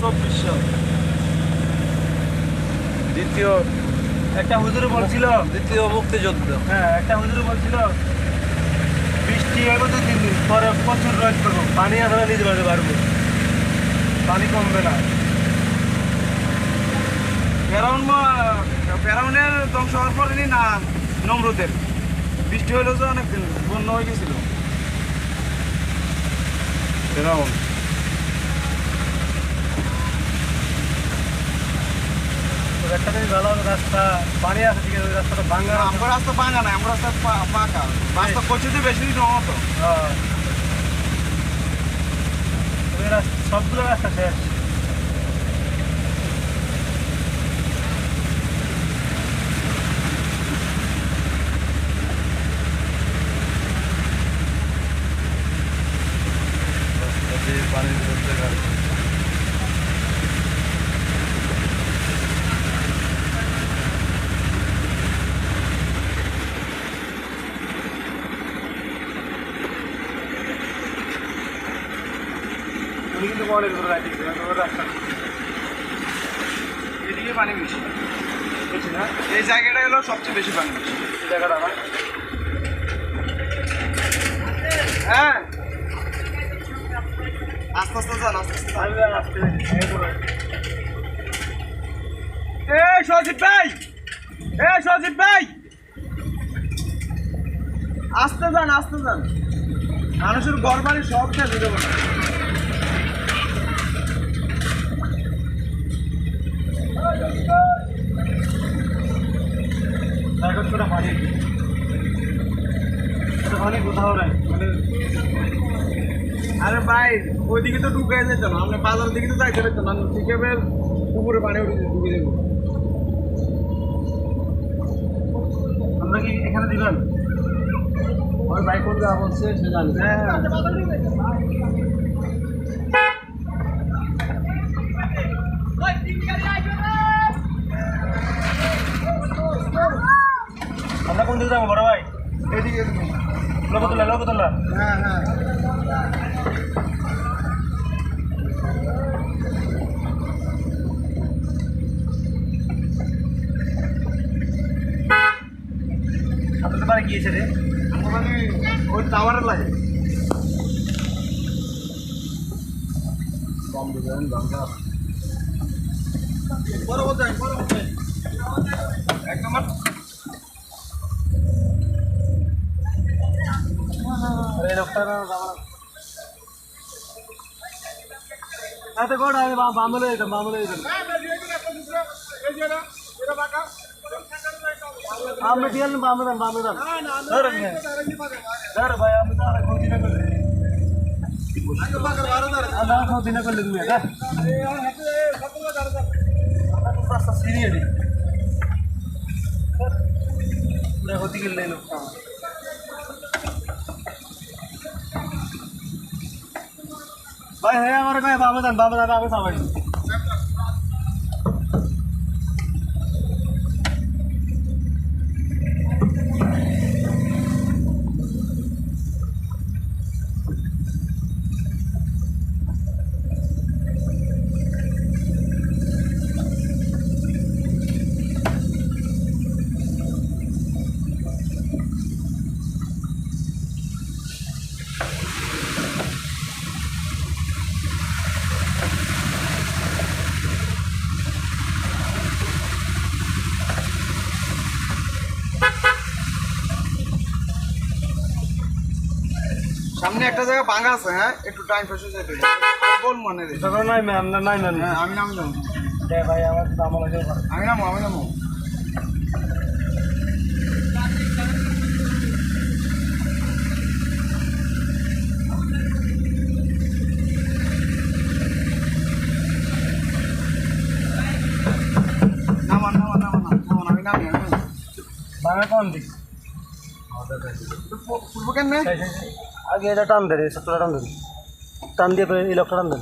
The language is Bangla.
2024 দ্বিতীয় একটা হুজুর বলছিল, দ্বিতীয় মুক্তিযুদ্ধ। হ্যাঁ একটা হুজুর বলছিল বৃষ্টি হবে 2-3 দিন পরে প্রচুর রোদ করবো, পানি আমরা নিজে বাড়তে পারবো, পানি কমবে না। ফেরাউনের ধ্বংস হওয়ার পরে না নমরুদের বৃষ্টি হইলো যে অনেকদিন বন্যা হয়ে গেছিল। ফেরাউন একটা জিনিস ভালো হলো, রাস্তা পানি আছে ঠিক আছে, ওই রাস্তাটা ভাঙা। আমার রাস্তা ভাঙা না, আমার রাস্তা পাকা। রাস্তা করছিতে বেশি দিন হতো। সবগুলো রাস্তা শেষ। পানির মধ্যে গাড়ি। আমি কিন্তু অনেক দূরে রাখছি রাস্তা, এদিকে পানি বেশি বেশি না, এই জায়গাটা হলো সবচেয়ে বেশি পানি বেশি এই জায়গাটা আমার। হ্যাঁ আস্তে আস্তে যান, আস্তে আস্তে যান। আমি আসতে এই সজীব ভাই, এই সজীব ভাই, আস্তে যান, আস্তে যান। মানুষের ঘর বাড়ি সব শেষ হয়ে যাবে না। এখন করে পানি, পানি কোথাও নাই মানে। আরে ভাই ওইদিকে তো ঢুকে যেত না, আমরা বাজারের দিকে তো যাইতে পারতাম না, ঠিকাবের পুকুরে পানি উঠে ঢুকে যাবো। আমরা কি এখানে দিবেন? ওই ভাই কোন যা বলছে সে জানে। হ্যাঁ আমরা কোন দিকে যাবো বড় ভাই? এদিকে লোকতলা, লোকতলা। হ্যাঁ হ্যাঁ আপনাদের বাড়ি গিয়েছে রে? মানে ওই টাওয়ারের লাগে। বরাবর যাই, বরাবর যাই। এক নম্বর এই লোকটা এত কোটা বাঁধলে যেতাম, বাঁধলে যেতাম। আমরা দিয়ে বাঁধলাম, বাঁধলাম। ধর ভাই, আমি তো আর ক্ষতি না করলে, আমরা ক্ষতি না করলে তুমি রাস্তা সিরিয়ে দিই ক্ষতি করলে লোকটা। ভাই হ্যাঁ আমার কয়ে বাবা দান আমি খাবাই। সামনে একটা জায়গা ভাঙা আছে, হ্যাঁ একটু টাইম ফেসে যেতে বল মনে রে। নাই ম্যাম, নাই ম্যাম। হ্যাঁ আমি নাম যাবো, ভাই আমার আমার আমি নামো, আমি নামো। নামান নামান নামান নামান, আমি নামি, আমি নামি। ভাঙা কোন দিক? পূর্ব কেন আগে এটা টান দেন, এই সবটা টান দেন, টান দিয়ে এই লোকটা টান দেন।